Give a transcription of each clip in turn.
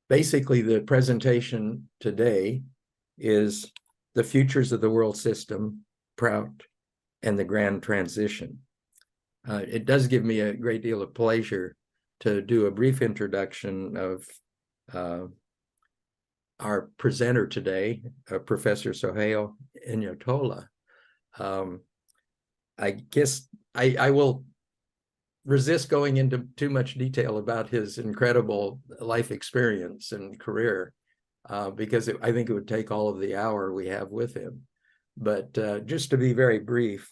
basically, the presentation today is the futures of the world system, Prout, and the grand transition. It does give me a great deal of pleasure to do a brief introduction of our presenter today, Professor Sohail Inayatullah. I guess I will resist going into too much detail about his incredible life experience and career, because I think it would take all of the hour we have with him. But just to be very brief,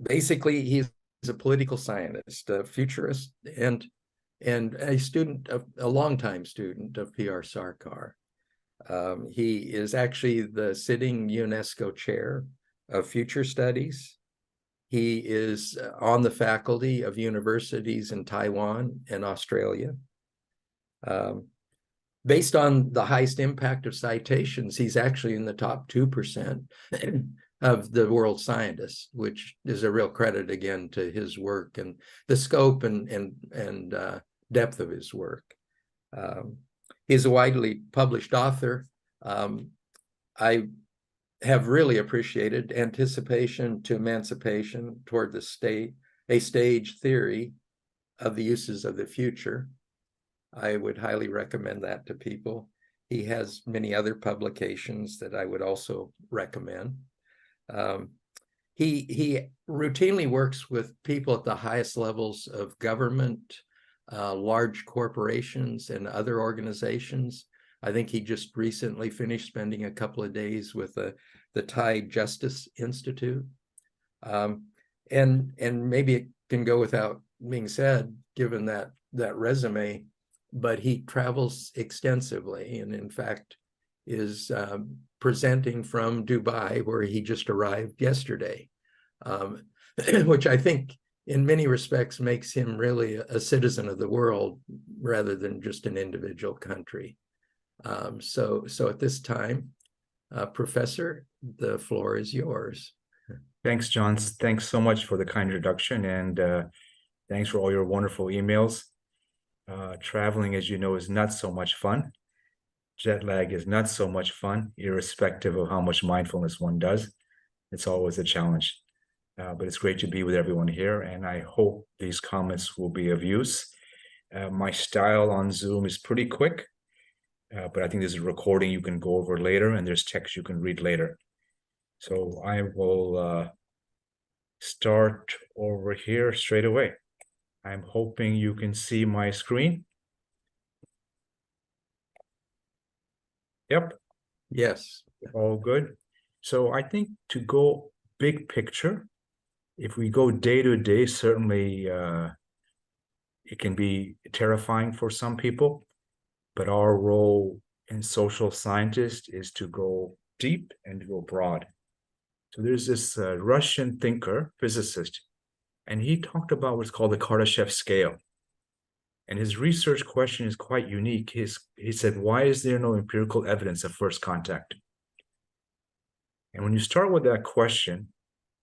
basically, he's a political scientist, a futurist, and a longtime student of P.R. Sarkar. He is actually the sitting UNESCO chair of future studies. He is on the faculty of universities in Taiwan and Australia. Based on the highest impact of citations, he's actually in the top 2% of the world scientists, which is a real credit again to his work and the scope and depth of his work. He's a widely published author. I have really appreciated Anticipation to Emancipation Toward the State, a Stage Theory of the Uses of the Future. I would highly recommend that to people. He has many other publications that I would also recommend. He routinely works with people at the highest levels of government, large corporations, and other organizations. I think he just recently finished spending a couple of days with the Thai Justice Institute. And maybe it can go without being said, given that resume, but he travels extensively, and in fact is presenting from Dubai, where he just arrived yesterday, which I think in many respects makes him really a citizen of the world rather than just an individual country. So at this time, Professor, the floor is yours. Thanks, John. Thanks so much for the kind introduction, and thanks for all your wonderful emails. Traveling, as you know, is not so much fun. Jet lag is not so much fun, irrespective of how much mindfulness one does. It's always a challenge. But it's great to be with everyone here, and I hope these comments will be of use. My style on Zoom is pretty quick, but I think there's a recording you can go over later, and there's text you can read later. So I will start over here straight away. I'm hoping you can see my screen. Yep. Yes. All good. So I think to go big picture, if we go day to day, certainly it can be terrifying for some people, but our role in social scientists is to go deep and to go broad. So there's this Russian thinker, physicist, and he talked about what's called the Kardashev scale. And his research question is quite unique. He said, why is there no empirical evidence of first contact? And when you start with that question,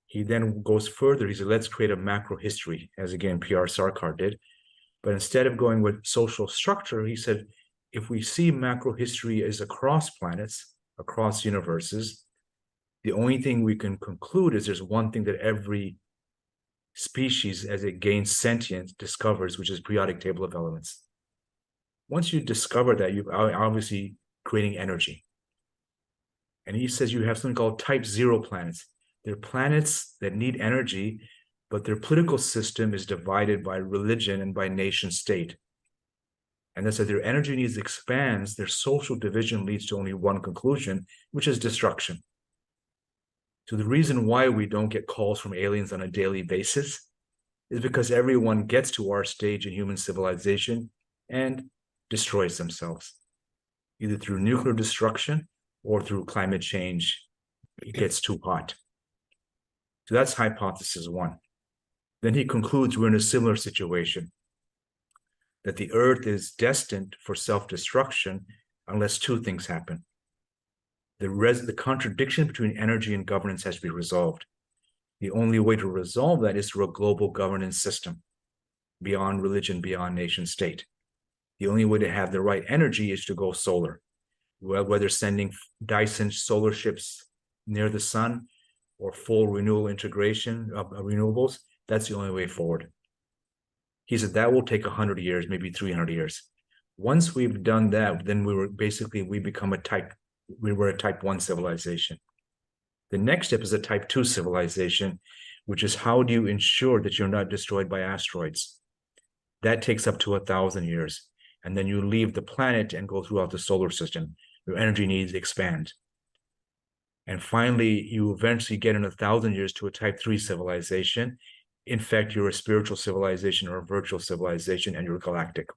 he then goes further. He said, let's create a macro history, as again, P.R. Sarkar did. But instead of going with social structure, he said, if we see macro history as across planets, across universes, the only thing we can conclude is there's one thing that every species, as it gains sentience, discovers, which is periodic table of elements. Once you discover that, you're obviously creating energy. And he says you have something called type 0 planets. They're planets that need energy, but their political system is divided by religion and by nation state. And that's that their energy needs expands, their social division leads to only one conclusion, which is destruction. So the reason why we don't get calls from aliens on a daily basis is because everyone gets to our stage in human civilization and destroys themselves, either through nuclear destruction or through climate change. It gets too hot. So that's hypothesis one. Then he concludes we're in a similar situation, that the Earth is destined for self-destruction unless two things happen. The contradiction between energy and governance has to be resolved. The only way to resolve that is through a global governance system, beyond religion, beyond nation state. The only way to have the right energy is to go solar. Whether sending Dyson solar ships near the sun or full renewable integration of renewables, that's the only way forward. He said that will take 100 years, maybe 300 years. Once we've done that, then we were a type 1 civilization. The next step is a type 2 civilization, which is how do you ensure that you're not destroyed by asteroids? That takes up to 1,000 years. And then you leave the planet and go throughout the solar system. Your energy needs expand. And finally, you eventually get in 1,000 years to a type 3 civilization. In fact, you're a spiritual civilization or a virtual civilization, and you're galactic.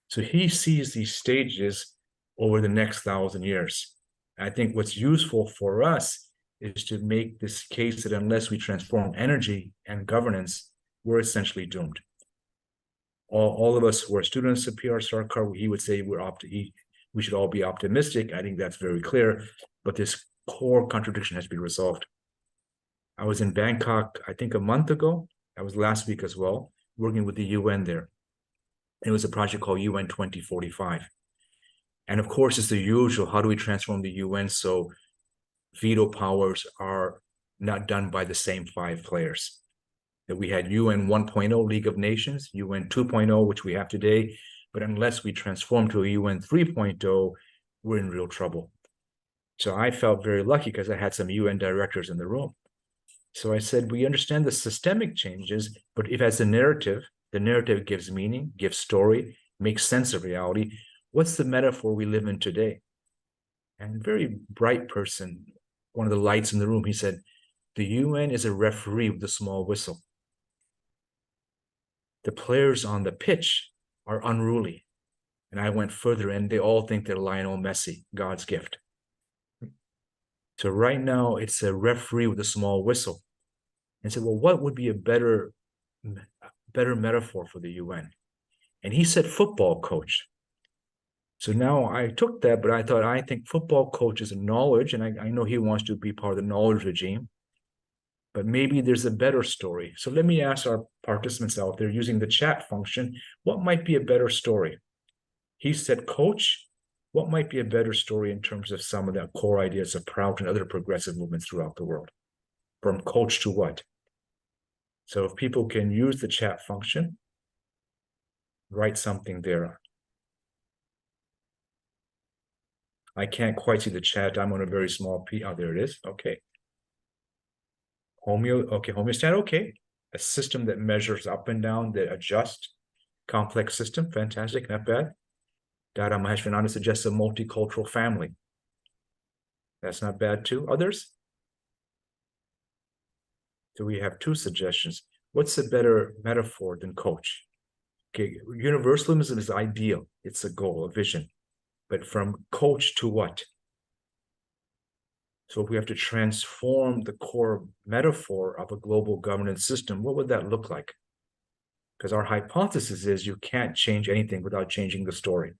So he sees these stages over the next 1,000 years. I think what's useful for us is to make this case that unless we transform energy and governance, we're essentially doomed. All of us who are students of PR Sarkar, he would say we should all be optimistic. I think that's very clear, but this core contradiction has to be resolved. I was in Bangkok, I think a month ago. I was last week as well, working with the UN there. It was a project called UN 2045. And of course, it's the usual, how do we transform the UN so veto powers are not done by the same 5 players? That we had UN 1.0, League of Nations, UN 2.0, which we have today, but unless we transform to a UN 3.0, we're in real trouble. So I felt very lucky because I had some UN directors in the room. So I said, we understand the systemic changes, but if as a narrative, the narrative gives meaning, gives story, makes sense of reality, what's the metaphor we live in today? And a very bright person, one of the lights in the room, he said, the UN is a referee with a small whistle. The players on the pitch are unruly. And I went further, and they all think they're Lionel Messi, God's gift. So right now, it's a referee with a small whistle. And said, well, what would be a better metaphor for the UN? And he said, football coach. So now I took that, but I think football coach is a knowledge, and I know he wants to be part of the knowledge regime. But maybe there's a better story. So let me ask our participants out there using the chat function, what might be a better story? He said, coach, what might be a better story in terms of some of the core ideas of Prout and other progressive movements throughout the world? From coach to what? So if people can use the chat function, write something there. I can't quite see the chat. I'm on a very small P. Oh, there it is. Okay. Homeostat, okay. A system that measures up and down, that adjusts. Complex system, fantastic, not bad. Dada Mahesh Fernanda suggests a multicultural family. That's not bad too. Others? So we have 2 suggestions. What's a better metaphor than coach? Okay, universalism is ideal. It's a goal, a vision. But from coach to what? So if we have to transform the core metaphor of a global governance system, what would that look like? Because our hypothesis is you can't change anything without changing the story.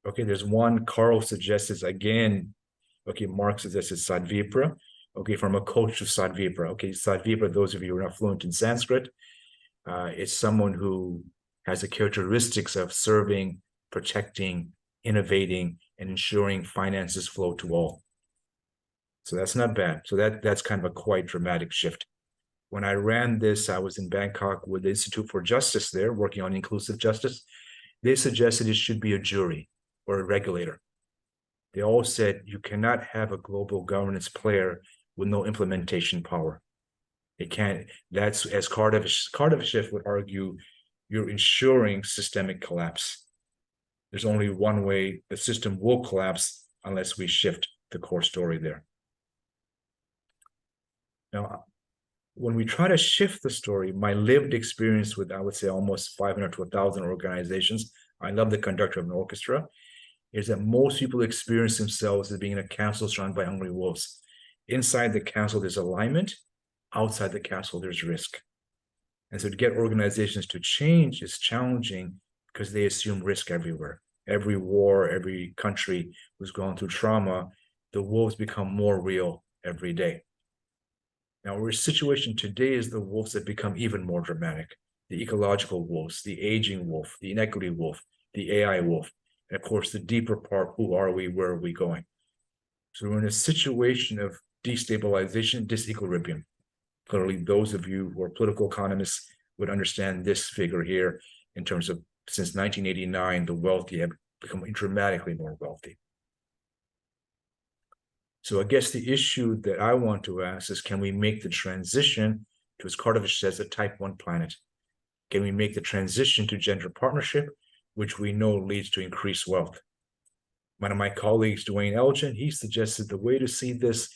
Okay, there's one, Carl suggests again, okay, Mark suggests Sadvipra. Okay, from a coach to Sadvipra. Okay, Sadvipra, those of you who are not fluent in Sanskrit, is someone who has the characteristics of serving, protecting, innovating, and ensuring finances flow to all. So that's not bad. So that's kind of a quite dramatic shift. When I ran this, I was in Bangkok with the Institute for Justice there, working on inclusive justice. They suggested it should be a jury or a regulator. They all said you cannot have a global governance player with no implementation power. It can't, that's as Kardashev would argue, you're ensuring systemic collapse. There's only one way the system will collapse unless we shift the core story there. Now, when we try to shift the story, my lived experience with, I would say, almost 500 to 1,000 organizations, I love the conductor of an orchestra, is that most people experience themselves as being in a castle surrounded by hungry wolves. Inside the castle, there's alignment. Outside the castle, there's risk. And so to get organizations to change is challenging because they assume risk everywhere. Every war, every country who's gone through trauma, the wolves become more real every day. Now, our situation today is the wolves have become even more dramatic. the ecological wolves, the aging wolf, the inequity wolf, the AI wolf, and of course, the deeper part, who are we, where are we going? So we're in a situation of destabilization, disequilibrium. Clearly, those of you who are political economists would understand this figure here in terms of since 1989, the wealthy have become dramatically more wealthy. So I guess the issue that I want to ask is, can we make the transition to, as Kardovich says, a type 1 planet? Can we make the transition to gender partnership, which we know leads to increased wealth? One of my colleagues, Dwayne Elgin, he suggested the way to see this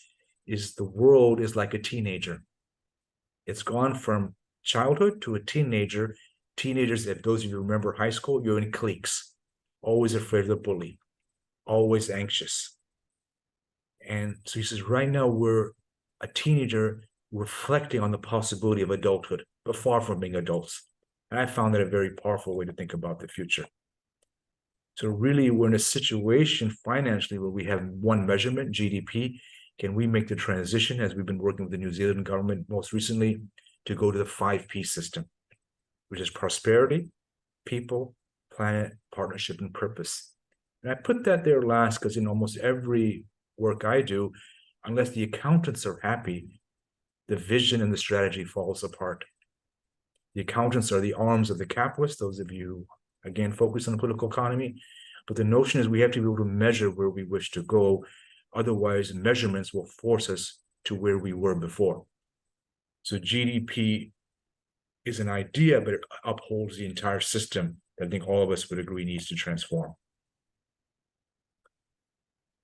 is the world is like a teenager. It's gone from childhood to a teenager. Teenagers, if those of you remember high school, you're in cliques, always afraid of the bully, always anxious. And so he says, right now we're a teenager reflecting on the possibility of adulthood, but far from being adults. And I found that a very powerful way to think about the future. So really, we're in a situation financially where we have one measurement, GDP. Can we make the transition, as we've been working with the New Zealand government most recently, to go to the 5P system, which is prosperity, people, planet, partnership, and purpose. And I put that there last because in almost every work I do, unless the accountants are happy, the vision and the strategy falls apart. The accountants are the arms of the capitalists, those of you, again, focus on the political economy. But the notion is we have to be able to measure where we wish to go. Otherwise, measurements will force us to where we were before. So GDP is an idea, but it upholds the entire system that I think all of us would agree needs to transform.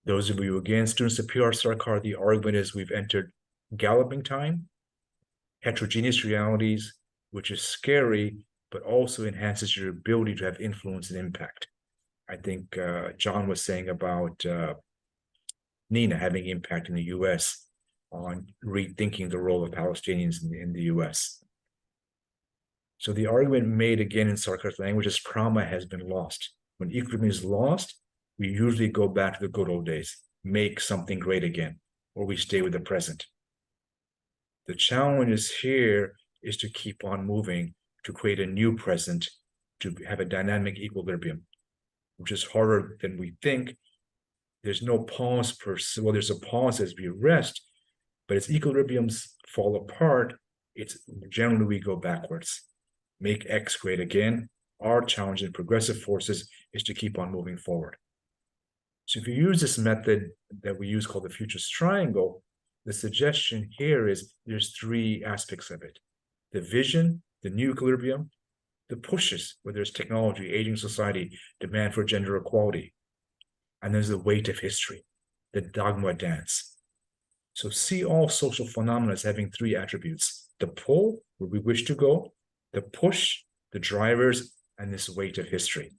Those of you, again, students of PR Sarkar, the argument is we've entered galloping time, heterogeneous realities, which is scary, but also enhances your ability to have influence and impact. I think John was saying about Nina having impact in the US on rethinking the role of Palestinians in the US. So the argument made again in Sarkar's language is Prama has been lost. When equilibrium is lost, we usually go back to the good old days, make something great again, or we stay with the present. The challenge here is to keep on moving, to create a new present, to have a dynamic equilibrium, which is harder than we think. There's no pause per se. Well, there's a pause as we rest, but as equilibriums fall apart, it's generally we go backwards. Make X great again. Our challenge in progressive forces is to keep on moving forward. So if you use this method that we use called the futures triangle, the suggestion here is there's three aspects of it: the vision, the new equilibrium, the pushes, whether there's technology, aging society, demand for gender equality, and there's the weight of history, the dogma dance. So see all social phenomena as having three attributes: the pull, where we wish to go, the push, the drivers, and this weight of history.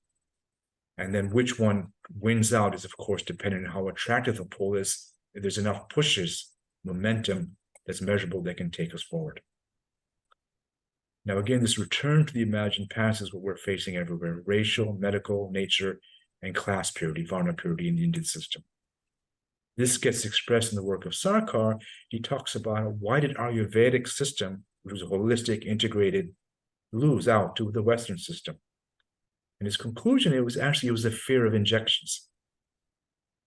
And then which one wins out is, of course, dependent on how attractive the pull is. If there's enough pushes, momentum that's measurable that can take us forward. Now, again, this return to the imagined past is what we're facing everywhere: racial, medical, nature, and class purity, Varna purity in the Indian system. This gets expressed in the work of Sarkar. He talks about why did Ayurvedic system, which was holistic, integrated, lose out to the Western system? And his conclusion, it was the fear of injections.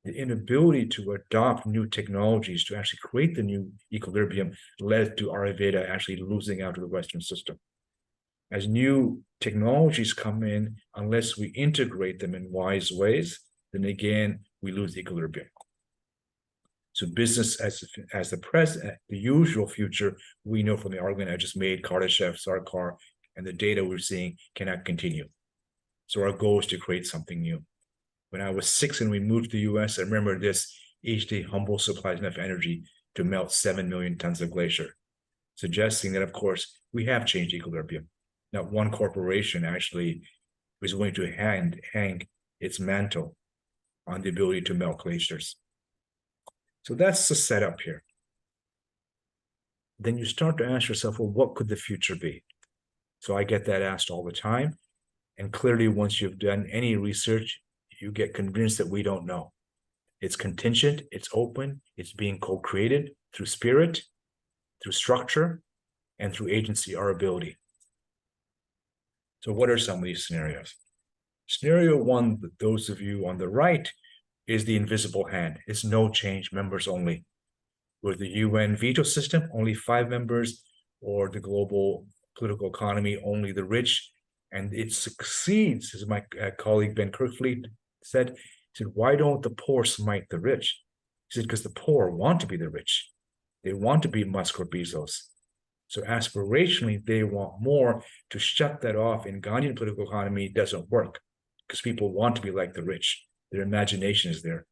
The inability to adopt new technologies to actually create the new equilibrium led to Ayurveda actually losing out to the Western system. As new technologies come in, unless we integrate them in wise ways, then again, we lose equilibrium. So business as the present, the usual future, we know from the argument I just made, Kardashev, Sarkar, and the data we're seeing cannot continue. So our goal is to create something new. When I was 6 and we moved to the US, I remember this: each day Humboldt supplies enough energy to melt 7 million tons of glacier, suggesting that, of course, we have changed equilibrium. Not one corporation actually was willing to hang its mantle on the ability to melt glaciers. So that's the setup here. Then you start to ask yourself, well, what could the future be? So I get that asked all the time. And clearly, once you've done any research, you get convinced that we don't know. It's contingent, it's open, it's being co-created through spirit, through structure, and through agency, our ability. So what are some of these scenarios? Scenario one, those of you on the right, is the invisible hand. It's no change, members only. With the UN veto system, only 5 members, or the global political economy, only the rich. And it succeeds, as my colleague Ben Kirkfleet said. He said, why don't the poor smite the rich? He said, because the poor want to be the rich. They want to be Musk or Bezos. So aspirationally, they want more. To shut that off in Gandhian political economy doesn't work, because people want to be like the rich. Their imagination is there.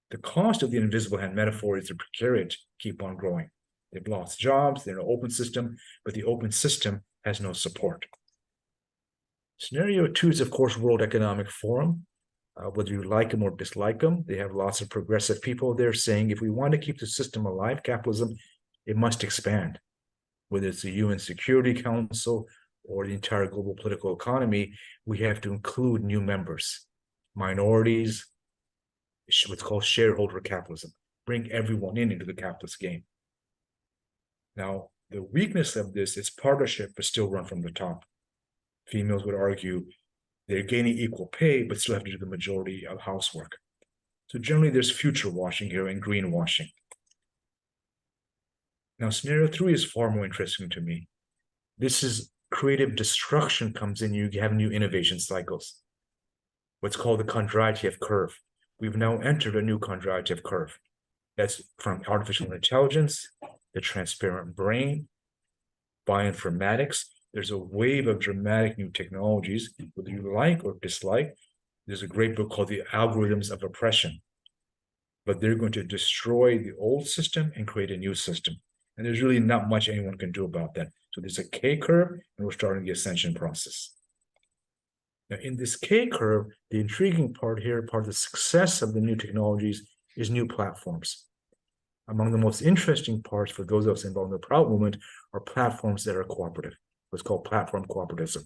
The cost of the invisible hand metaphor is the precariat keep on growing. They've lost jobs, they're in an open system, but the open system has no support. Scenario 2 is, of course, World Economic Forum. Whether you like them or dislike them, they have lots of progressive people there saying if we want to keep the system alive, capitalism, it must expand. Whether it's the UN Security Council or the entire global political economy, we have to include new members, minorities, what's called shareholder capitalism. Bring everyone into the capitalist game. Now, the weakness of this is partnership, but still run from the top. Females would argue they're gaining equal pay, but still have to do the majority of housework. So generally, there's future washing here and greenwashing. Now, scenario 3 is far more interesting to me. This is creative destruction comes in, you have new innovation cycles. What's called the Kondratiev curve. We've now entered a new Kondratiev curve. That's from artificial intelligence, the transparent brain, bioinformatics. There's a wave of dramatic new technologies, whether you like or dislike. There's a great book called The Algorithms of Oppression. But they're going to destroy the old system and create a new system. And there's really not much anyone can do about that. So there's a K curve, and we're starting the ascension process. Now, in this K curve, the intriguing part here, part of the success of the new technologies, is new platforms. Among the most interesting parts for those of us involved in the Prout movement are platforms that are cooperative, what's called platform cooperativism.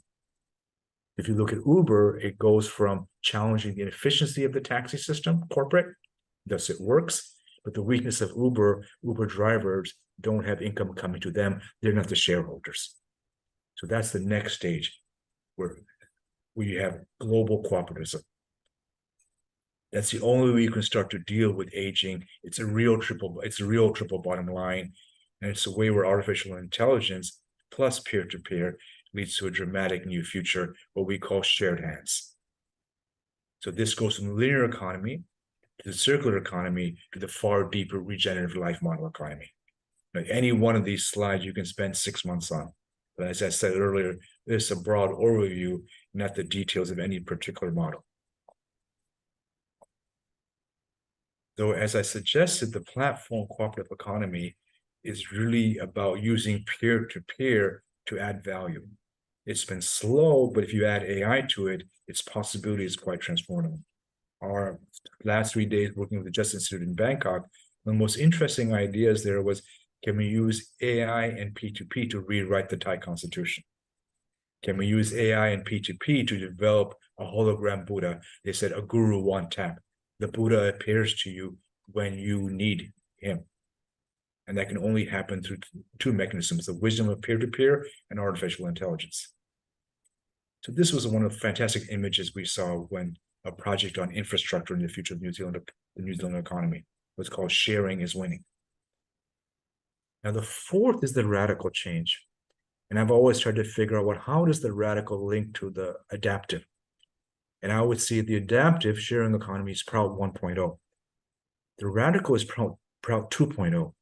If you look at Uber, it goes from challenging the efficiency of the taxi system, corporate, thus it works, but the weakness of Uber drivers don't have income coming to them. They're not the shareholders. So that's the next stage where we have global cooperativism. That's the only way you can start to deal with aging. It's a real triple bottom line. And it's a way where artificial intelligence plus peer-to-peer leads to a dramatic new future, what we call shared hands. So this goes from the linear economy to the circular economy to the far deeper regenerative life model economy. Now, any one of these slides you can spend 6 months on. But as I said earlier, this is a broad overview, not the details of any particular model. Though, as I suggested, the platform cooperative economy is really about using peer-to-peer to add value. It's been slow, but if you add AI to it, its possibility is quite transformative. Our last 3 days working with the Justice Institute in Bangkok, one of the most interesting ideas there was, can we use AI and P2P to rewrite the Thai constitution? Can we use AI and P2P to develop a hologram Buddha? They said a guru one tap. The Buddha appears to you when you need him. And that can only happen through 2 mechanisms, the wisdom of peer-to-peer and artificial intelligence. So this was one of the fantastic images we saw when a project on infrastructure in the future of the New Zealand economy was called Sharing is Winning. Now, the fourth is the radical change. And I've always tried to figure out how does the radical link to the adaptive? And I would see the adaptive sharing economy is Prout 1.0. The radical is Prout 2.0.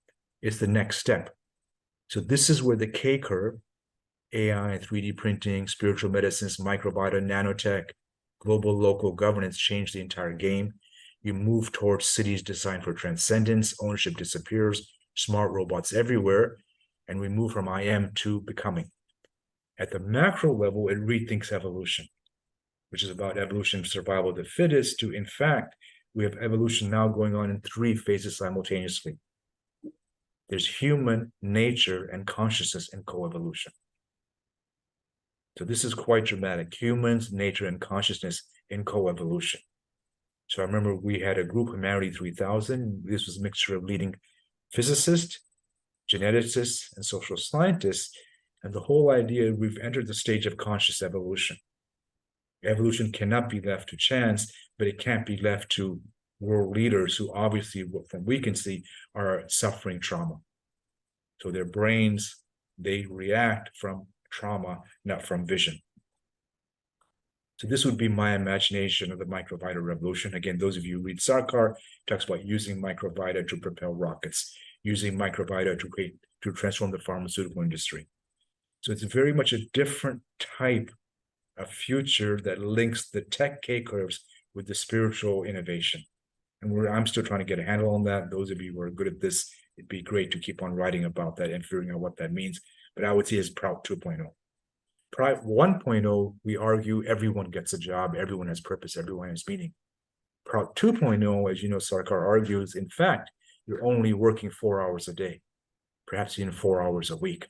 It's the next step. So this is where the K curve, AI, 3D printing, spiritual medicines, microbiota, nanotech, global local governance change the entire game. You move towards cities designed for transcendence, ownership disappears, smart robots everywhere, and we move from I am to becoming. At the macro level, it rethinks evolution, which is about evolution, survival of the fittest, to, in fact, we have evolution now going on in 3 phases simultaneously. There's human, nature, and consciousness in coevolution. So this is quite dramatic. Humans, nature, and consciousness in coevolution. So I remember we had a group, Humanity 3000. This was a mixture of leading physicists, geneticists, and social scientists. And the whole idea, we've entered the stage of conscious evolution. Evolution cannot be left to chance, but it can't be left to world leaders who obviously, from we can see, are suffering trauma. So their brains, they react from trauma, not from vision. So this would be my imagination of the microbiota revolution. Again, those of you who read Sarkar, talks about using microbiota to propel rockets, using microbiota to transform the pharmaceutical industry. So it's very much a different type of future that links the tech K-curves with the spiritual innovation. And I'm still trying to get a handle on that. Those of you who are good at this, it'd be great to keep on writing about that and figuring out what that means. But I would see it as Prout 2.0. Prout 1.0, we argue everyone gets a job, everyone has purpose, everyone has meaning. Prout 2.0, as you know, Sarkar argues, in fact, you're only working 4 hours a day, perhaps even 4 hours a week.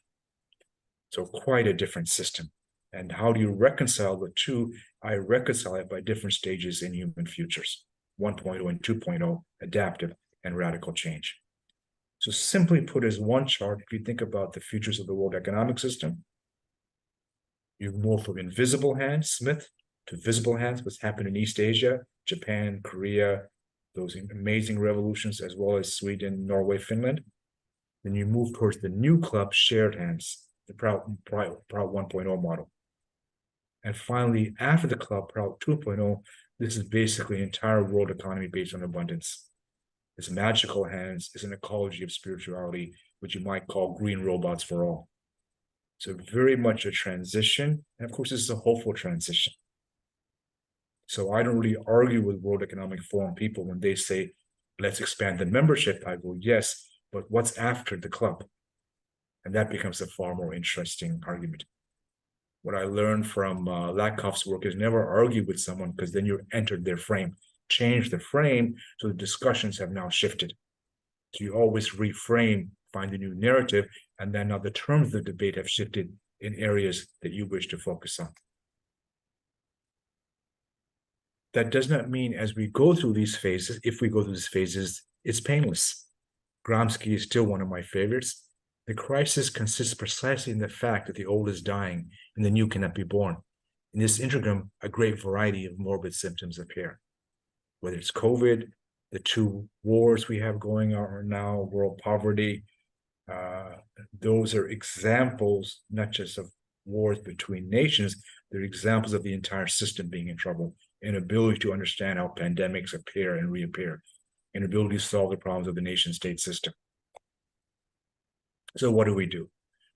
So quite a different system. And how do you reconcile the two? I reconcile it by different stages in human futures, 1.0 and 2.0, adaptive and radical change. So simply put as one chart, if you think about the futures of the world economic system, you move from invisible hands, Smith, to visible hands, what's happened in East Asia, Japan, Korea, those amazing revolutions, as well as Sweden, Norway, Finland. Then you move towards the new club, shared hands, the Prout 1.0 model. And finally, after the club, Prout 2.0, this is basically an entire world economy based on abundance. It's magical hands, it's an ecology of spirituality, which you might call green robots for all. So very much a transition. And of course, this is a hopeful transition. So I don't really argue with World Economic Forum people when they say, let's expand the membership. I go, yes, but what's after the club? And that becomes a far more interesting argument. What I learned from Lakoff's work is never argue with someone, because then you entered their frame. Change the frame, so the discussions have now shifted. So you always reframe, find a new narrative, and then now the terms of the debate have shifted in areas that you wish to focus on. That does not mean as we go through these phases, if we go through these phases, it's painless. Gramsci is still one of my favorites. The crisis consists precisely in the fact that the old is dying and the new cannot be born. In this interim, a great variety of morbid symptoms appear. Whether it's COVID, the two wars we have going on now, world poverty, those are examples, not just of wars between nations, they're examples of the entire system being in trouble, inability to understand how pandemics appear and reappear, inability to solve the problems of the nation-state system. So what do we do?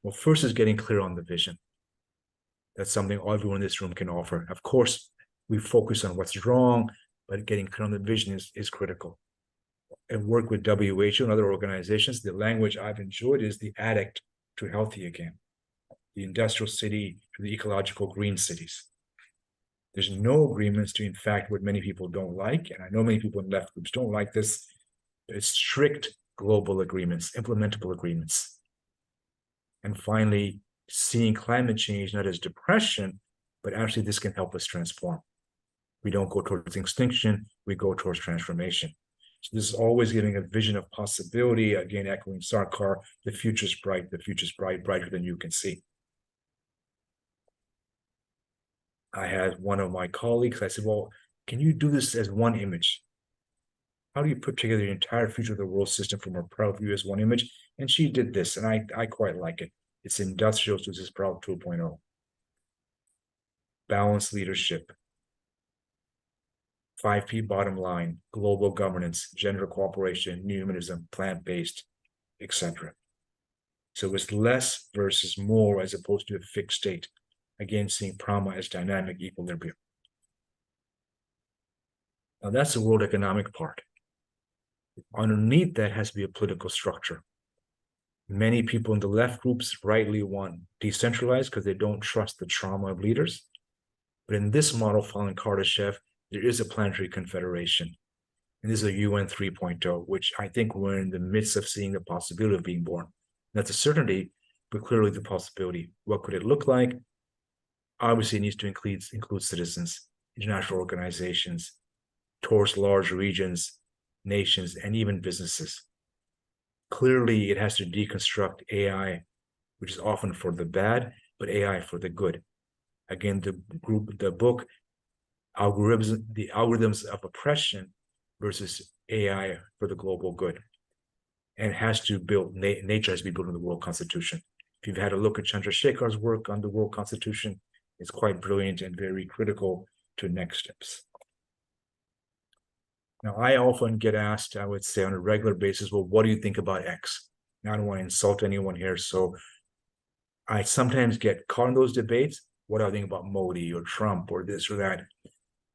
Well, first is getting clear on the vision. That's something everyone in this room can offer. Of course, we focus on what's wrong, but getting clear on the vision is critical. And work with WHO and other organizations. The language I've enjoyed is the addict to healthy again, the industrial city to the ecological green cities. There's no agreements to, in fact, what many people don't like, and I know many people in left groups don't like this, but it's strict global agreements, implementable agreements. And finally, seeing climate change not as depression, but actually this can help us transform. We don't go towards extinction, we go towards transformation. So this is always giving a vision of possibility, again, echoing Sarkar, the future's bright, brighter than you can see. I had one of my colleagues, I said, well, can you do this as one image? How do you put together the entire future of the world system from a Prout view as one image? And she did this, and I quite like it. It's industrial, so this is Prout 2.0. Balanced leadership. 5P bottom line, global governance, gender cooperation, new humanism, plant-based, etc. So it's less versus more as opposed to a fixed state. Again, seeing prama as dynamic equilibrium. Now that's the world economic part. Underneath that has to be a political structure. Many people in the left groups rightly want decentralized because they don't trust the trauma of leaders. But in this model, following Kardashev, there is a planetary confederation. And this is a UN 3.0, which I think we're in the midst of seeing the possibility of being born. That's a certainty, but clearly the possibility. What could it look like? Obviously, it needs to include citizens, international organizations, towards large regions, nations, and even businesses. Clearly, it has to deconstruct AI, which is often for the bad, but AI for the good. Again, the book the algorithms of oppression versus AI for the global good. And has to build, nature has to be built in the World Constitution. If you've had a look at Chandrasekhar's work on the World Constitution, it's quite brilliant and very critical to next steps. Now, I often get asked, I would say on a regular basis, well, what do you think about X? Now, I don't want to insult anyone here, so I sometimes get caught in those debates. What do I think about Modi or Trump or this or that?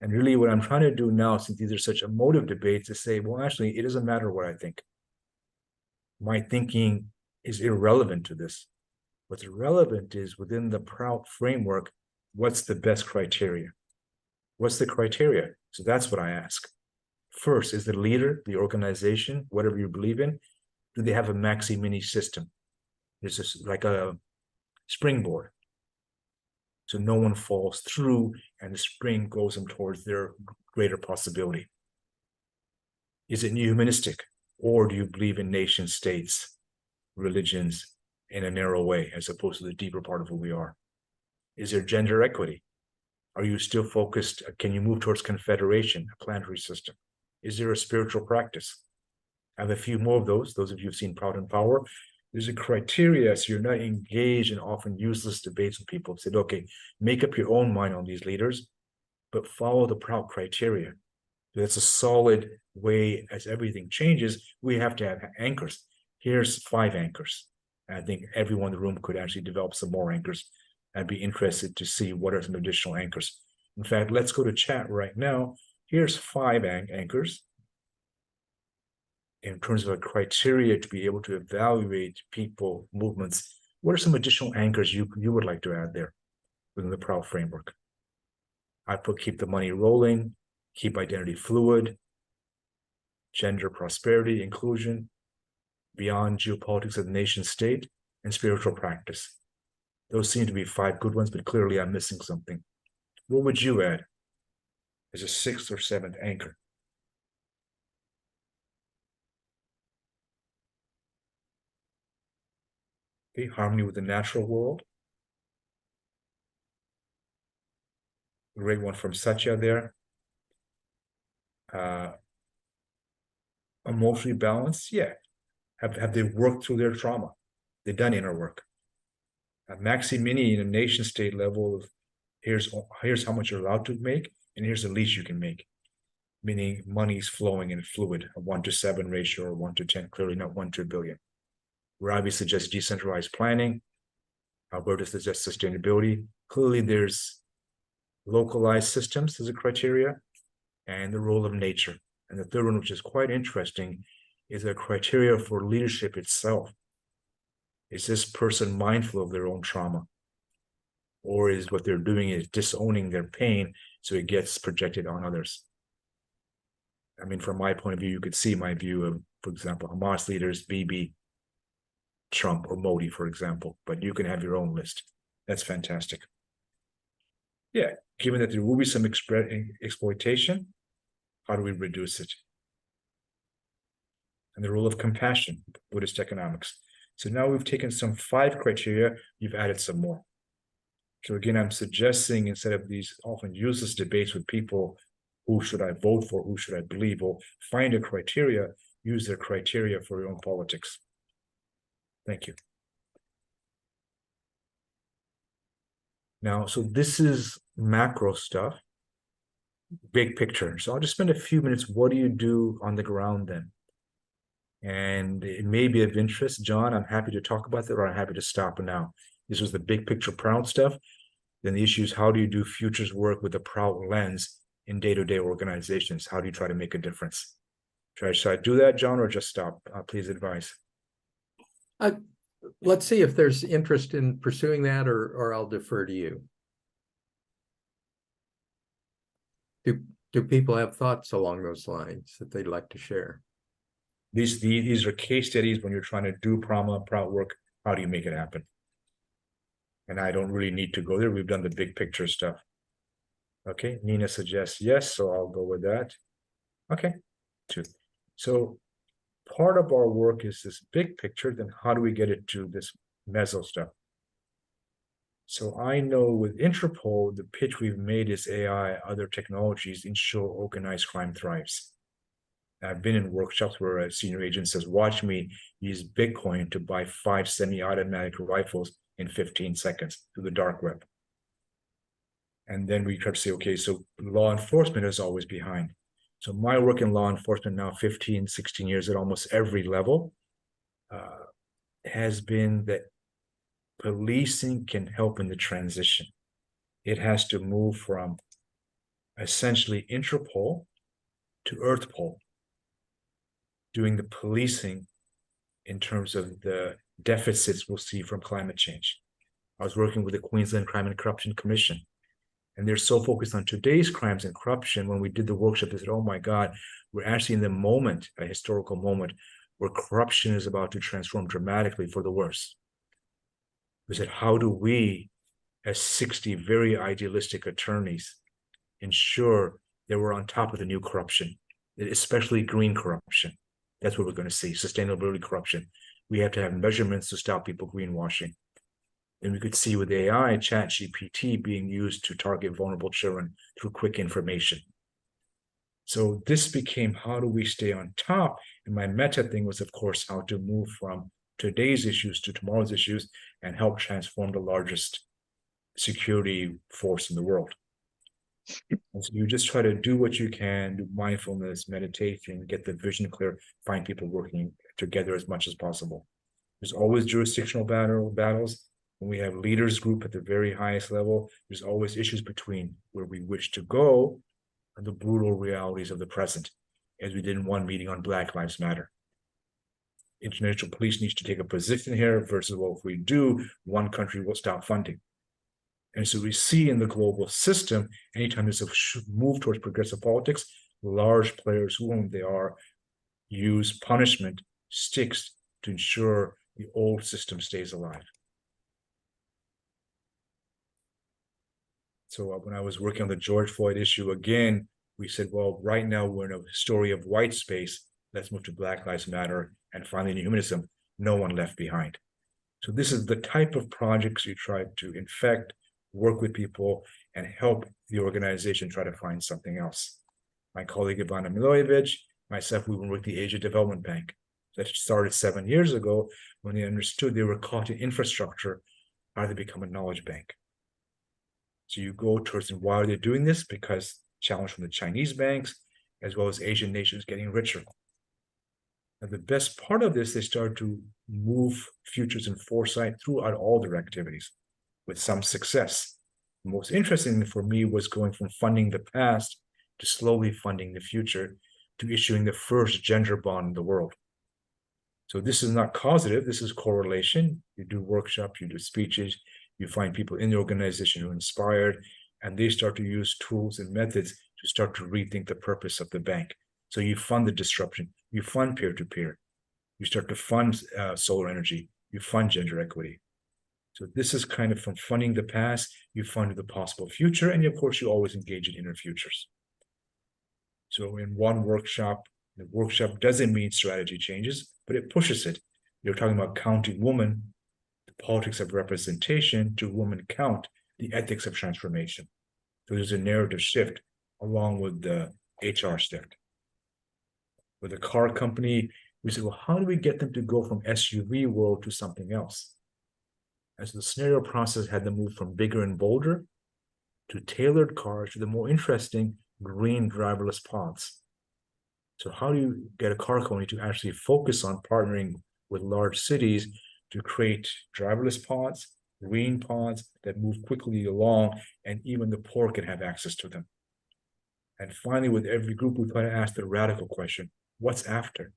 And really what I'm trying to do now, since these are such emotive debates, is say, well, actually, it doesn't matter what I think. My thinking is irrelevant to this. What's relevant is within the Prout framework, what's the best criteria? What's the criteria? So that's what I ask. First, is the leader, the organization, whatever you believe in, do they have a maxi mini system? It's just like a springboard. So no one falls through and the spring goes them towards their greater possibility. Is it humanistic? Or do you believe in nation states, religions in a narrow way, as opposed to the deeper part of who we are? Is there gender equity? Are you still focused? Can you move towards confederation, a planetary system? Is there a spiritual practice? I have a few more of those of you who've seen Proud and Power. There's a criteria, so you're not engaged in often useless debates with people. Said, okay, make up your own mind on these leaders, but follow the Proud criteria. That's a solid way. As everything changes, we have to have anchors. Here's 5 anchors. And I think everyone in the room could actually develop some more anchors. I'd be interested to see what are some additional anchors. In fact, let's go to chat right now. Here's 5 anchors. In terms of a criteria to be able to evaluate people, movements, what are some additional anchors you would like to add there within the Prout framework? I put keep the money rolling, keep identity fluid, gender prosperity, inclusion, beyond geopolitics of the nation state, and spiritual practice. Those seem to be 5 good ones, but clearly I'm missing something. What would you add as a 6th or 7th anchor? Okay, harmony with the natural world. Great one from Satya there. Emotionally balanced, yeah. Have they worked through their trauma? They've done inner work. Maxi mini in a nation state level of here's how much you're allowed to make, and here's the least you can make. Meaning money's flowing and fluid, a 1-to-7 ratio or 1-to-10, clearly not 1 to a billion. Ravi suggests decentralized planning. Alberta suggests sustainability. Clearly there's localized systems as a criteria, and the role of nature. And the third one, which is quite interesting, is a criteria for leadership itself. Is this person mindful of their own trauma? Or is what they're doing is disowning their pain so it gets projected on others? I mean, from my point of view, you could see my view of, for example, Hamas leaders, Bibi, Trump, or Modi, for example, but you can have your own list. That's fantastic. Yeah, given that there will be some exploitation, how do we reduce it? And the role of compassion, Buddhist economics. So now we've taken some 5 criteria, you've added some more. So again, I'm suggesting instead of these often useless debates with people, who should I vote for, who should I believe, or find a criteria, use their criteria for your own politics. Thank you. Now, so this is macro stuff, big picture. So I'll just spend a few minutes. What do you do on the ground then? And it may be of interest, John. I'm happy to talk about that, or I'm happy to stop now. This was the big picture Prout stuff. Then the issue is, how do you do futures work with a Prout lens in day-to-day organizations? How do you try to make a difference? Should I do that, John, or just stop? Please advise. Let's see if there's interest in pursuing that, or I'll defer to you. Do people have thoughts along those lines that they'd like to share? These are case studies when you're trying to do Prout work. How do you make it happen? And I don't really need to go there. We've done the big picture stuff. Okay, Nina suggests yes, so I'll go with that. Okay, 2. So part of our work is this big picture, then how do we get it to this meso stuff? So I know with Interpol, the pitch we've made is AI, other technologies ensure organized crime thrives. I've been in workshops where a senior agent says, watch me use Bitcoin to buy 5 semi-automatic rifles in 15 seconds through the dark web. And then we try to say, okay, so law enforcement is always behind. So my work in law enforcement now 15, 16 years at almost every level has been that policing can help in the transition. It has to move from essentially Interpol to Earthpol, doing the policing in terms of the deficits we'll see from climate change. I was working with the Queensland Crime and Corruption Commission, and they're so focused on today's crimes and corruption. When we did the workshop, they said, oh my God, we're actually in the moment, a historical moment, where corruption is about to transform dramatically for the worse. We said, how do we, as 60 very idealistic attorneys, ensure that we're on top of the new corruption, especially green corruption? That's what we're going to see, sustainability corruption. We have to have measurements to stop people greenwashing. And we could see with AI, ChatGPT being used to target vulnerable children through quick information. So this became, how do we stay on top? And my meta thing was, of course, how to move from today's issues to tomorrow's issues and help transform the largest security force in the world. And so you just try to do what you can, do mindfulness, meditation, get the vision clear, find people working together as much as possible. There's always jurisdictional battles. When we have leaders group at the very highest level, there's always issues between where we wish to go and the brutal realities of the present, as we did in one meeting on Black Lives Matter. International police needs to take a position here versus, well, if we do, one country will stop funding. And so we see in the global system, anytime there's a move towards progressive politics, large players, whom they are, use punishment, sticks, to ensure the old system stays alive. So when I was working on the George Floyd issue again, we said, well, right now we're in a story of white space. Let's move to Black Lives Matter and finally humanism, no one left behind. So this is the type of projects you try to infect, work with people, and help the organization try to find something else. My colleague Ivana Milojevic, myself, we worked with the Asia Development Bank. That started 7 years ago when they understood they were caught in infrastructure, how to become a knowledge bank. So you go towards, and why are they doing this? Because challenge from the Chinese banks, as well as Asian nations getting richer. And the best part of this, they started to move futures and foresight throughout all their activities with some success. The most interesting thing for me was going from funding the past to slowly funding the future to issuing the first gender bond in the world. So this is not causative, this is correlation. You do workshops, you do speeches, you find people in the organization who are inspired, and they start to use tools and methods to start to rethink the purpose of the bank. So you fund the disruption, you fund peer-to-peer, you start to fund solar energy, you fund gender equity. So this is kind of from funding the past, you fund the possible future, and of course you always engage in inner futures. So in one workshop, the workshop doesn't mean strategy changes, but it pushes it. You're talking about counting women, the politics of representation, to women count, the ethics of transformation. So there's a narrative shift along with the HR shift. With a car company, we said, well, how do we get them to go from SUV world to something else? As the scenario process had them move from bigger and bolder to tailored cars to the more interesting green driverless pods. So how do you get a car company to actually focus on partnering with large cities to create driverless pods, green pods that move quickly along, and even the poor can have access to them? And finally, with every group, we try to ask the radical question, what's after?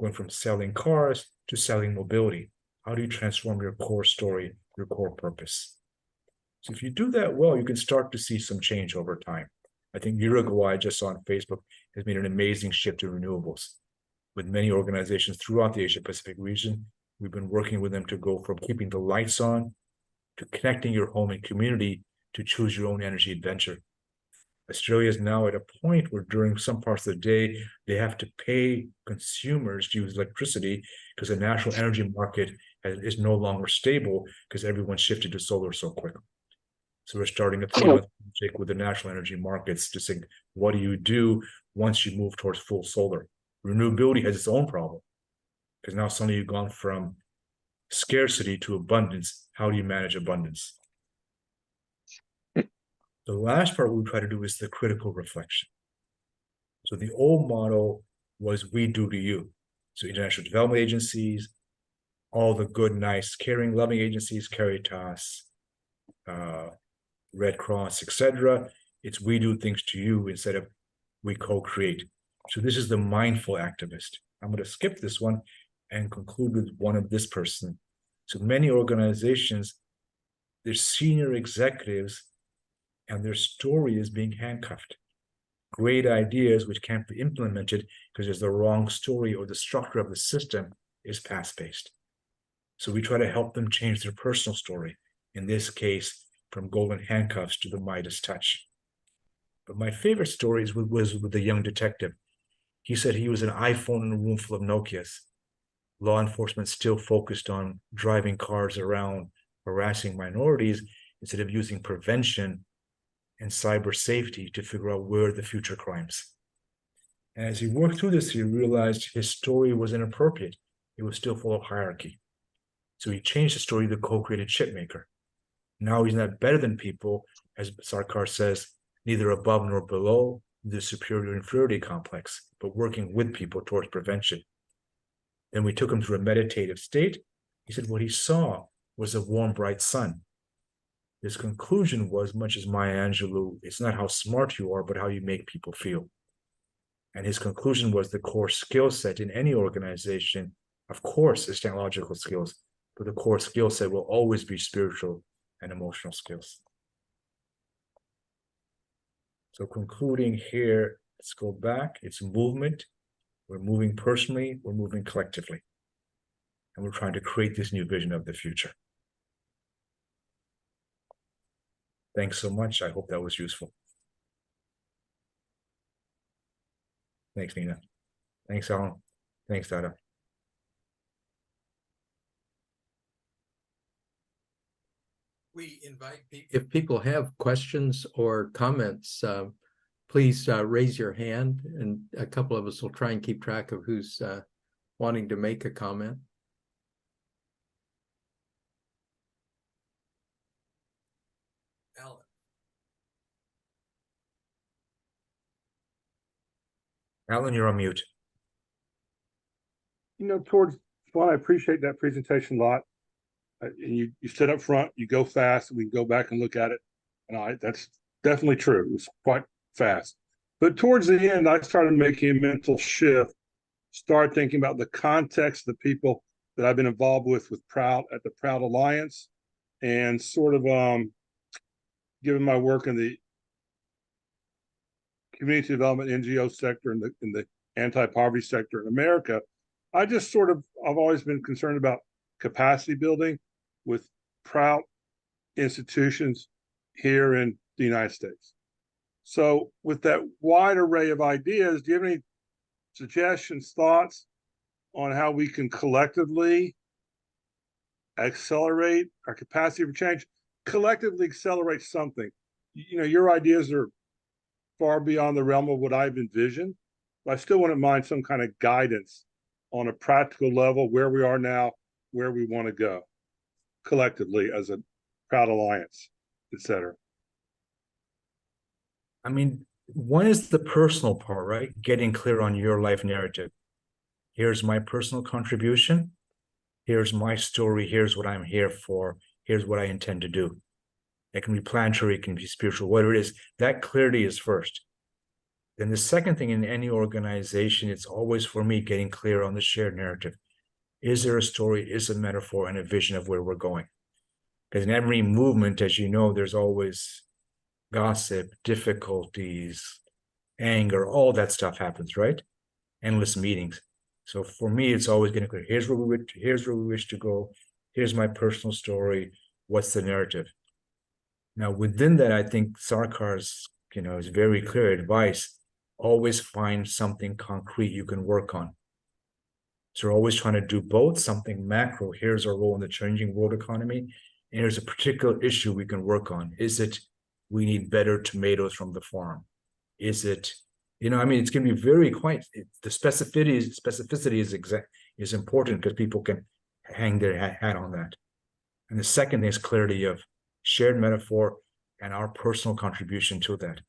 Going from selling cars to selling mobility. How do you transform your core story, your core purpose? So if you do that well, you can start to see some change over time. I think Uruguay, I just saw on Facebook, has made an amazing shift to renewables. With many organizations throughout the Asia Pacific region, we've been working with them to go from keeping the lights on to connecting your home and community to choose your own energy adventure. Australia is now at a point where during some parts of the day, they have to pay consumers to use electricity because the national energy market is no longer stable because everyone shifted to solar so quickly. So we're starting a 3-month project with the national energy markets to say, what do you do once you move towards full solar? Renewability has its own problem because now suddenly you've gone from scarcity to abundance. How do you manage abundance? The last part we try to do is the critical reflection. So the old model was we do to you. So international development agencies, all the good, nice, caring, loving agencies, Caritas, Red Cross, etc. It's we do things to you instead of we co-create. So this is the mindful activist. I'm going to skip this one and conclude with one of this person. So many organizations, their senior executives and their story is being handcuffed. Great ideas which can't be implemented because there's the wrong story or the structure of the system is past-based. So we try to help them change their personal story. In this case, from golden handcuffs to the Midas touch. But my favorite story was with the young detective. He said he was an iPhone in a room full of Nokias. Law enforcement still focused on driving cars around, harassing minorities instead of using prevention and cyber safety to figure out where the future crimes. And as he worked through this, he realized his story was inappropriate. It was still full of hierarchy. So he changed the story to the co-created chipmaker. Now he's not better than people, as Sarkar says, neither above nor below the superior inferiority complex, but working with people towards prevention. Then we took him through a meditative state. He said what he saw was a warm, bright sun. His conclusion was, much as Maya Angelou, it's not how smart you are, but how you make people feel. And his conclusion was the core skill set in any organization, of course, is technological skills, but the core skill set will always be spiritual and emotional skills. So concluding here, let's go back. It's movement. We're moving personally, we're moving collectively. And we're trying to create this new vision of the future. Thanks so much. I hope that was useful. Thanks, Nina. Thanks, Alan. Thanks, Dada. We invite people, if people have questions or comments, please raise your hand, and a couple of us will try and keep track of who's wanting to make a comment. Alan. Alan, you're on mute. I appreciate that presentation a lot. You sit up front, you go fast, we can go back and look at it. And that's definitely true. It was quite fast. But towards the end, I started making a mental shift, started thinking about the context of the people that I've been involved with Prout at the Prout Alliance, and sort of given my work in the community development NGO sector and in the anti-poverty sector in America, I've always been concerned about capacity building with Prout institutions here in the United States. So with that wide array of ideas, do you have any suggestions, thoughts on how we can collectively accelerate our capacity for change, collectively accelerate something? You know, your ideas are far beyond the realm of what I've envisioned, but I still wouldn't mind some kind of guidance on a practical level, where we are now, where we want to go collectively as a Prout Alliance, et cetera. I mean, one is the personal part, right? Getting clear on your life narrative. Here's my personal contribution. Here's my story. Here's what I'm here for. Here's what I intend to do. It can be planetary, it can be spiritual, whatever it is. That clarity is first. Then the second thing in any organization, it's always for me getting clear on the shared narrative. Is there a story, is a metaphor, and a vision of where we're going? Because in every movement, as you know, there's always gossip, difficulties, anger, all that stuff happens, right? Endless meetings. So for me, it's always getting clear. Here's where we wish to go. Here's my personal story. What's the narrative? Now, within that, I think Sarkar's is very clear advice. Always find something concrete you can work on. So we're always trying to do both, something macro. Here's our role in the changing world economy. And here's a particular issue we can work on. Is it we need better tomatoes from the farm? Is it, it's going to be very the specificity is important because people can hang their hat on that. And the second thing is clarity of shared metaphor and our personal contribution to that.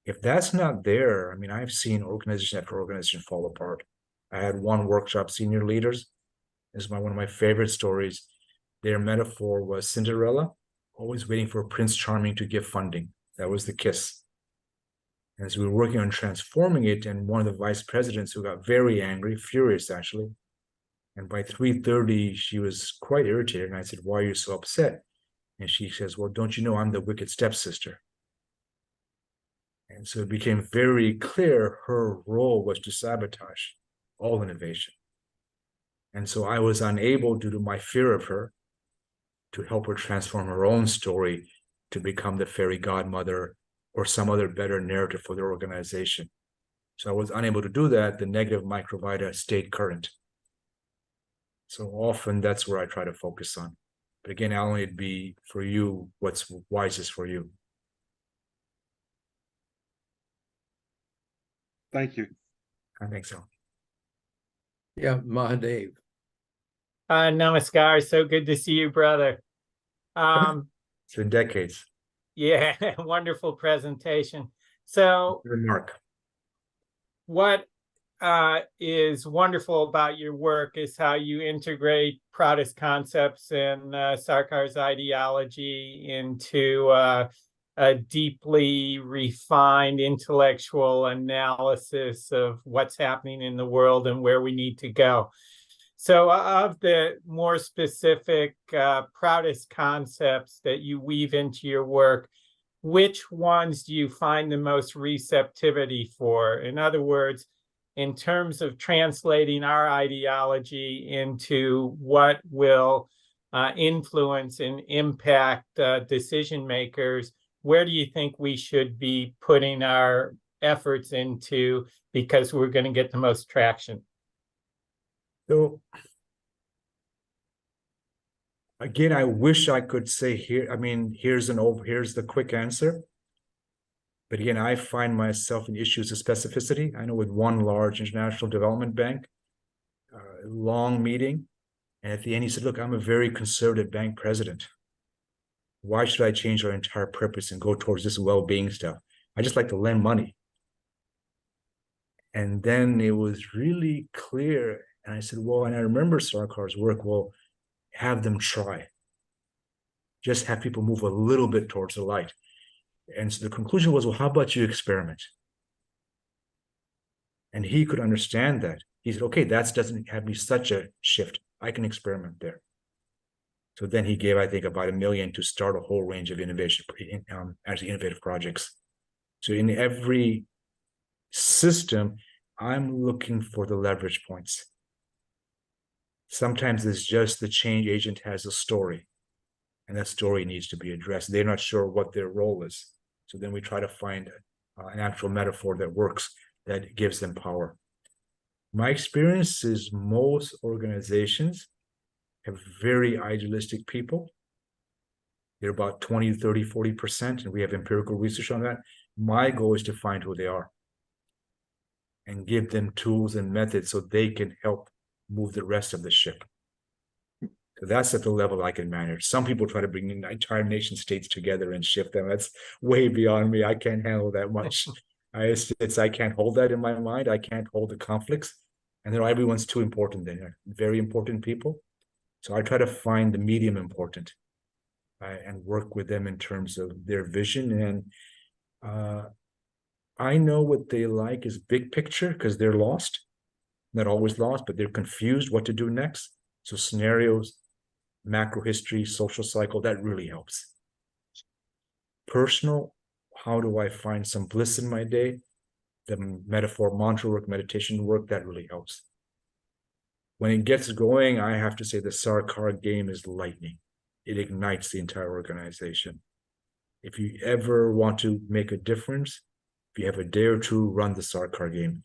If that's not there, I've seen organization after organization fall apart. I had one workshop, senior leaders. This is one of my favorite stories. Their metaphor was Cinderella, always waiting for Prince Charming to give funding. That was the kiss. And as we were working on transforming it, and one of the vice presidents who got very angry, furious actually, and by 3:30, she was quite irritated. And I said, why are you so upset? And she says, well, don't you know I'm the wicked stepsister? And so it became very clear her role was to sabotage all innovation. And so I was unable, due to my fear of her, to help her transform her own story to become the fairy godmother or some other better narrative for the organization. So I was unable to do that. The negative microvita stayed current. So often that's where I try to focus on. But again, Alan, it'd be for you what's wisest for you. Thank you. I think so. Yeah, Mahadev. Namaskar. So good to see you, brother. It's been decades. Yeah, wonderful presentation. So Remark. what is wonderful about your work is how you integrate Proutist concepts and Sarkar's ideology into a deeply refined intellectual analysis of what's happening in the world and where we need to go. So of the more specific Proutist concepts that you weave into your work, which ones do you find the most receptivity for? In other words, in terms of translating our ideology into what will influence and impact decision makers, where do you think we should be putting our efforts into because we're going to get the most traction? So again, I wish I could say here, here's the quick answer. But again, I find myself in issues of specificity. I know with one large international development bank, long meeting, and at the end he said, look, I'm a very conservative bank president. Why should I change our entire purpose and go towards this well-being stuff? I just like to lend money. And then it was really clear. And I said, well, and I remember Sarkar's work, well, have them try. Just have people move a little bit towards the light. And so the conclusion was, well, how about you experiment? And he could understand that. He said, okay, that doesn't have me such a shift. I can experiment there. So then he gave, I think, about $1 million to start a whole range of innovative projects. So in every system, I'm looking for the leverage points. Sometimes it's just the change agent has a story, and that story needs to be addressed. They're not sure what their role is. So then we try to find an actual metaphor that works, that gives them power. My experience is most organizations have very idealistic people. They're about 20, 30, 40%, and we have empirical research on that. My goal is to find who they are and give them tools and methods so they can help move the rest of the ship. So that's at the level I can manage. Some people try to bring entire nation states together and shift them. That's way beyond me. I can't handle that much. I can't hold that in my mind. I can't hold the conflicts. And everyone's too important. They're very important people. So I try to find the medium important and work with them in terms of their vision. And I know what they like is big picture because they're lost. Not always lost, but they're confused what to do next. So scenarios, macro history, social cycle, that really helps. Personal, how do I find some bliss in my day? The metaphor, mantra work, meditation work, that really helps. When it gets going, I have to say the Sarkar game is lightning. It ignites the entire organization. If you ever want to make a difference, if you have a day or two, run the Sarkar game.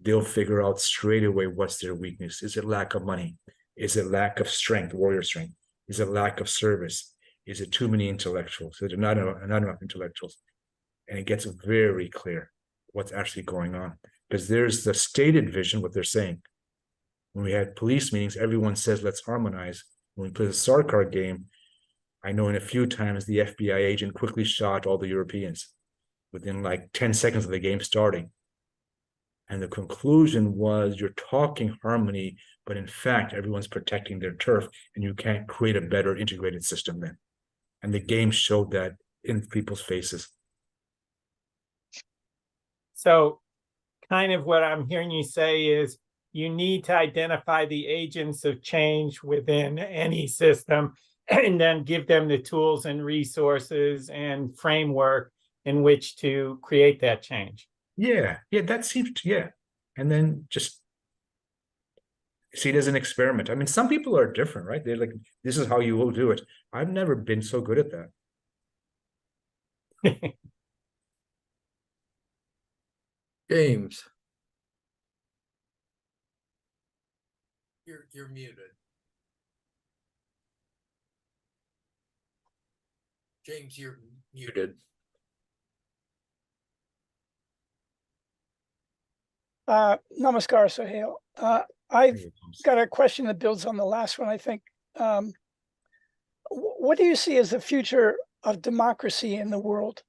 They'll figure out straight away what's their weakness. Is it lack of money? Is it lack of strength, warrior strength? Is it lack of service? Is it too many intellectuals? Is it not enough intellectuals? And it gets very clear what's actually going on. Because there's the stated vision, what they're saying. When we had police meetings, everyone says, let's harmonize. When we play the Sarkar game, I know in a few times the FBI agent quickly shot all the Europeans within like 10 seconds of the game starting. And the conclusion was you're talking harmony, but in fact, everyone's protecting their turf and you can't create a better integrated system then. And the game showed that in people's faces. So kind of what I'm hearing you say is you need to identify the agents of change within any system and then give them the tools and resources and framework in which to create that change. Yeah, that seems to, yeah. And then just see it as an experiment. I mean, some people are different, right? They're like, this is how you will do it. I've never been so good at that. James. You're muted. James, you're muted. Namaskar, Sohail. I've got a question that builds on the last one, I think. What do you see as the future of democracy in the world?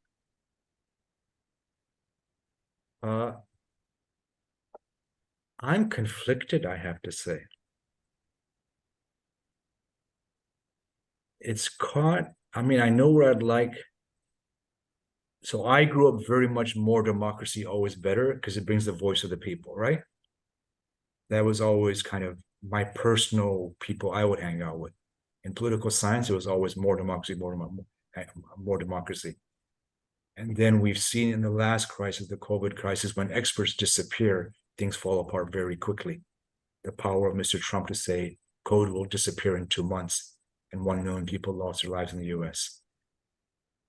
I'm conflicted, I have to say. It's caught, I mean, I know where I'd like. So I grew up very much more democracy, always better, because it brings the voice of the people, right? That was always kind of my personal people I would hang out with. In political science, it was always more democracy, more democracy. And then we've seen in the last crisis, the COVID crisis, when experts disappear, things fall apart very quickly. The power of Mr. Trump to say code will disappear in 2 months and 1 million people lost their lives in the US.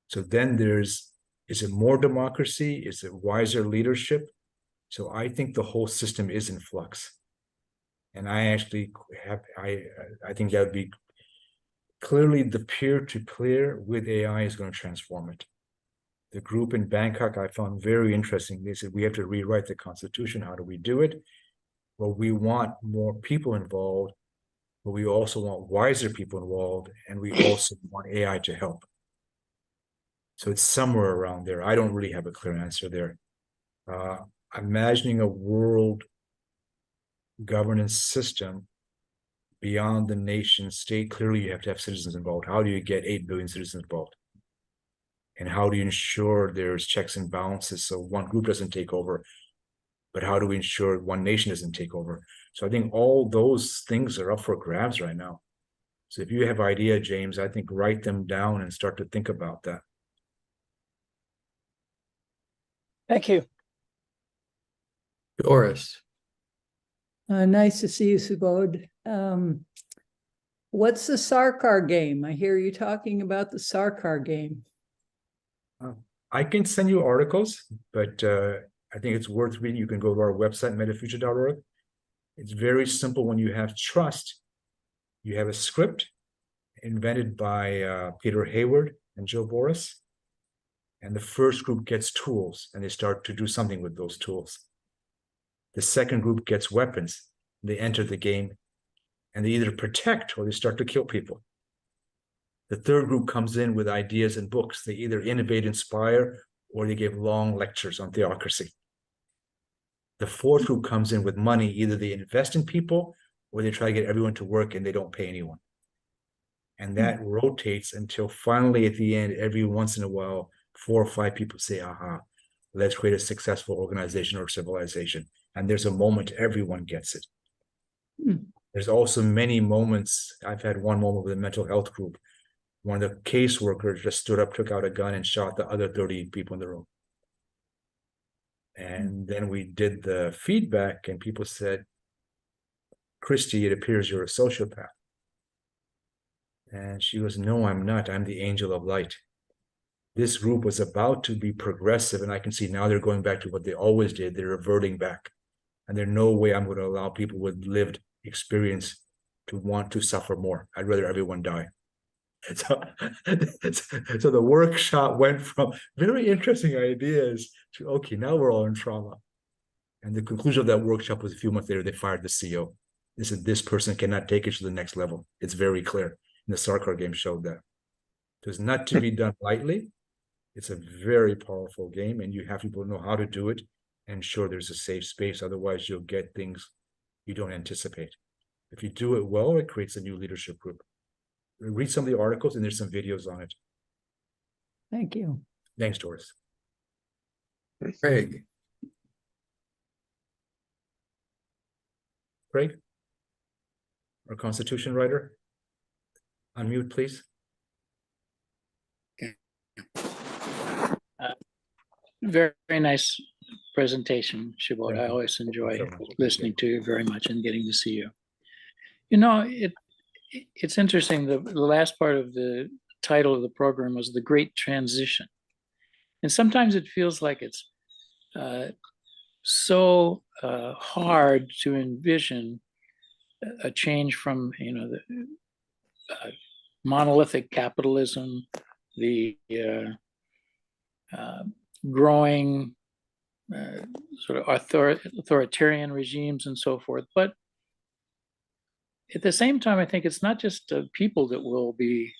So then is it more democracy? Is it wiser leadership? So I think the whole system is in flux. And I actually I think that would be clearly the peer-to-peer with AI is going to transform it. The group in Bangkok I found very interesting. They said, we have to rewrite the Constitution. How do we do it? Well, we want more people involved, but we also want wiser people involved, and we also want AI to help. So it's somewhere around there. I don't really have a clear answer there. Imagining a world governance system beyond the nation state, clearly you have to have citizens involved. How do you get 8 billion citizens involved? And how do you ensure there's checks and balances so one group doesn't take over? But how do we ensure one nation doesn't take over? So I think all those things are up for grabs right now. So if you have idea, James, I think write them down and start to think about that. Thank you. Doris. Nice to see you, Subodh. What's the Sarkar game? I hear you talking about the Sarkar game. I can send you articles, but I think it's worth reading. You can go to our website, metafuture.org. It's very simple. When you have trust, you have a script invented by Peter Hayward and Joe Boris. And the first group gets tools, and they start to do something with those tools. The second group gets weapons. They enter the game, and they either protect or they start to kill people. The third group comes in with ideas and books. They either innovate, inspire, or they give long lectures on theocracy. The fourth group comes in with money. Either they invest in people, or they try to get everyone to work and they don't pay anyone. And that rotates until finally at the end, every once in a while, 4 or 5 people say, aha, let's create a successful organization or civilization. And there's a moment everyone gets it. There's also many moments. I've had one moment with a mental health group. One of the caseworkers just stood up, took out a gun, and shot the other 30 people in the room. And then we did the feedback, and people said, Christy, it appears you're a sociopath. And she goes, no, I'm not. I'm the angel of light. this group was about to be progressive, and I can see now they're going back to what they always did. They're reverting back. And there's no way I'm going to allow people with lived experience to want to suffer more. I'd rather everyone die. So, so the workshop went from very interesting ideas to, okay, now we're all in trauma. And the conclusion of that workshop was a few months later, they fired the CEO. They said, this person cannot take it to the next level. It's very clear. And the Sarkar game showed that. So it's not to be done lightly. It's a very powerful game, and you have people know how to do it and ensure there's a safe space. Otherwise, you'll get things you don't anticipate. If you do it well, it creates a new leadership group. Read some of the articles, and there's some videos on it. Thank you. Thanks, Doris. Craig. Craig, our Constitution writer, unmute, please. Very, very nice presentation, Shibor. I always enjoy listening to you very much and getting to see you. You know, it's interesting. The last part of the title of the program was The Great Transition. And sometimes it feels like it's so hard to envision a change from, you know, the monolithic capitalism, the growing sort of authoritarian regimes and so forth. But at the same time, I think it's not just people that will be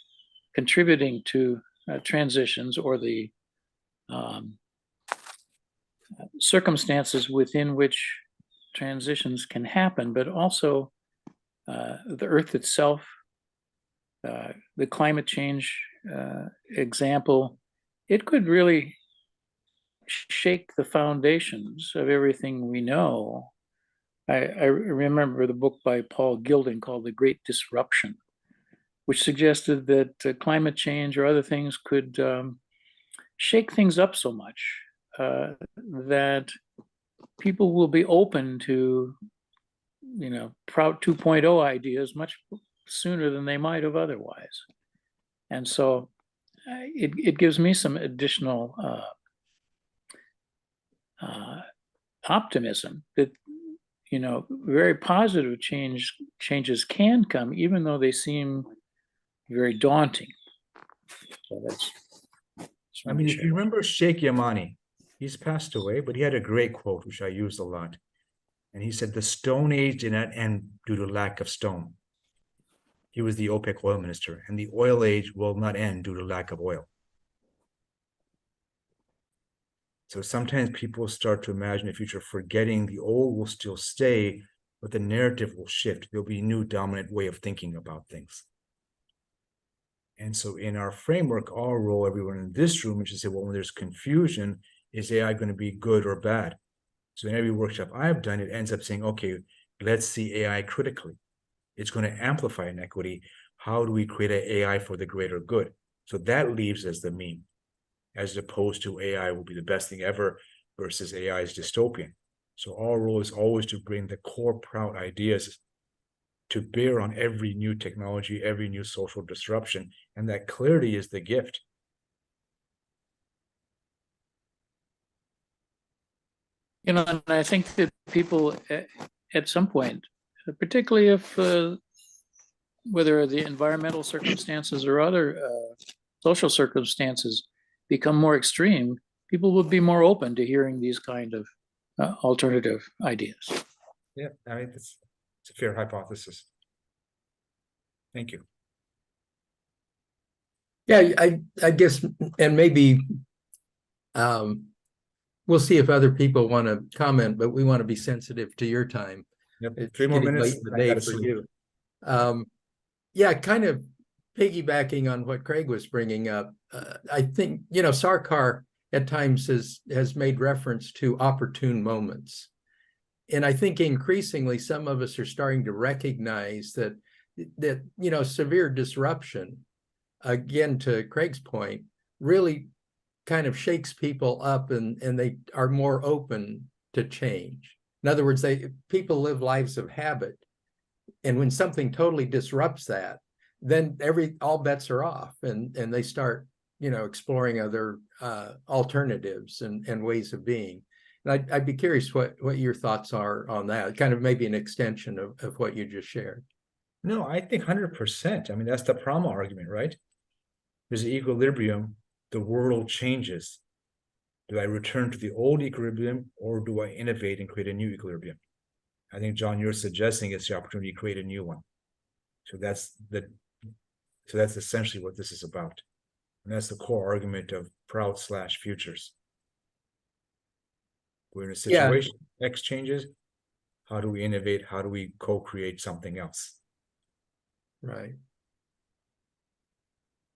contributing to transitions or the circumstances within which transitions can happen, but also the Earth itself, the climate change example. It could really shake the foundations of everything we know. I remember the book by Paul Gilding called The Great Disruption, which suggested that climate change or other things could shake things up so much that people will be open to, you know, Prout 2.0 ideas much sooner than they might have otherwise. And so it gives me some additional optimism that, you know, very positive changes can come, even though they seem very daunting. So that's I mean, if you remember Sheikh Yamani, he's passed away, but he had a great quote, which I used a lot. And he said, the Stone Age did not end due to lack of stone. He was the OPEC oil minister, and the oil age will not end due to lack of oil. So sometimes people start to imagine the future, forgetting the old will still stay, but the narrative will shift. There'll be a new dominant way of thinking about things. And so in our framework, our role, everyone in this room, is to say, well, when there's confusion, is AI going to be good or bad? So in every workshop I've done, it ends up saying, okay, let's see AI critically. It's going to amplify inequity. How do we create an AI for the greater good? So that leaves as the mean, as opposed to AI will be the best thing ever versus AI is dystopian. So our role is always to bring the core Prout ideas to bear on every new technology, every new social disruption, and that clarity is the gift. You know, and I think that people at some point, particularly if whether the environmental circumstances or other social circumstances become more extreme, people would be more open to hearing these kind of alternative ideas. Yeah, I mean, it's a fair hypothesis. Thank you. Yeah, I guess, and maybe we'll see if other people want to comment, but we want to be sensitive to your time. Yep. It's 3 more getting minutes. late in the I day gotta for sleep. you. Yeah, kind of piggybacking on what Craig was bringing up. I think, you know, Sarkar at times has made reference to opportune moments. And I think increasingly some of us are starting to recognize that you know, severe disruption, again, to Craig's point, really kind of shakes people up and they are more open to change. In other words, people live lives of habit. And when something totally disrupts that, then all bets are off and they start exploring other alternatives and ways of being. And I'd be curious what your thoughts are on that, kind of maybe an extension of what you just shared. No, I think 100%. I mean, that's the Prama argument, right? There's an equilibrium, the world changes. Do I return to the old equilibrium, or do I innovate and create a new equilibrium? I think, John, you're suggesting it's the opportunity to create a new one. So that's essentially what this is about. And that's the core argument of Prout / Futures. We're in a situation, X changes. How do we innovate? How do we co-create something else? Right.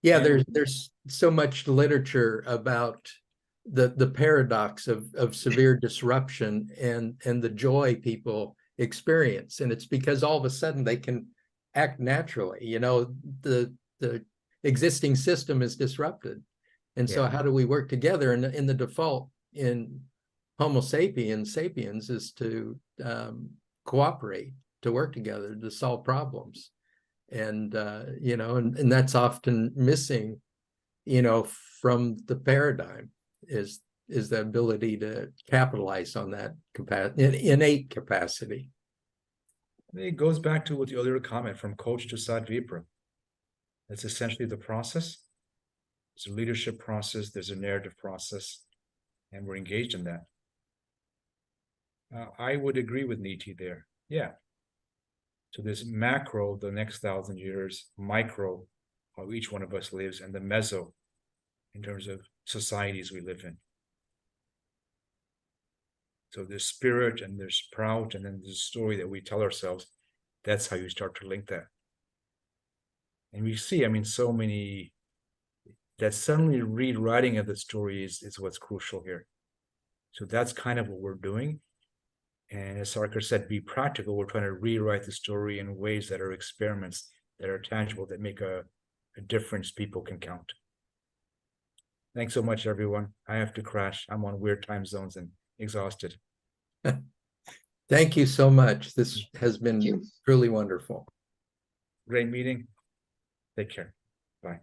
Yeah, there's so much literature about the paradox of severe disruption and the joy people experience. And it's because all of a sudden they can act naturally. The existing system is disrupted. And so how do we work together? And in the default in Homo sapiens is to cooperate, to work together, to solve problems. And and that's often missing, from the paradigm is the ability to capitalize on that innate capacity. It goes back to what the earlier comment from coach to Sadvipra. That's essentially the process. There's a leadership process, there's a narrative process, and we're engaged in that. I would agree with Niti there. Yeah. So there's macro, the next 1,000 years, micro, how each one of us lives, and the meso, in terms of societies we live in. So there's spirit and there's Prout, and then there's a story that we tell ourselves. That's how you start to link that. And we see, so many, that suddenly rewriting of the story is what's crucial here. So that's kind of what we're doing. And as Sarkar said, be practical. We're trying to rewrite the story in ways that are experiments, that are tangible, that make a difference people can count. Thanks so much, everyone. I have to crash. I'm on weird time zones and exhausted. Thank you so much. This has been truly wonderful. Great meeting. Take care. Bye.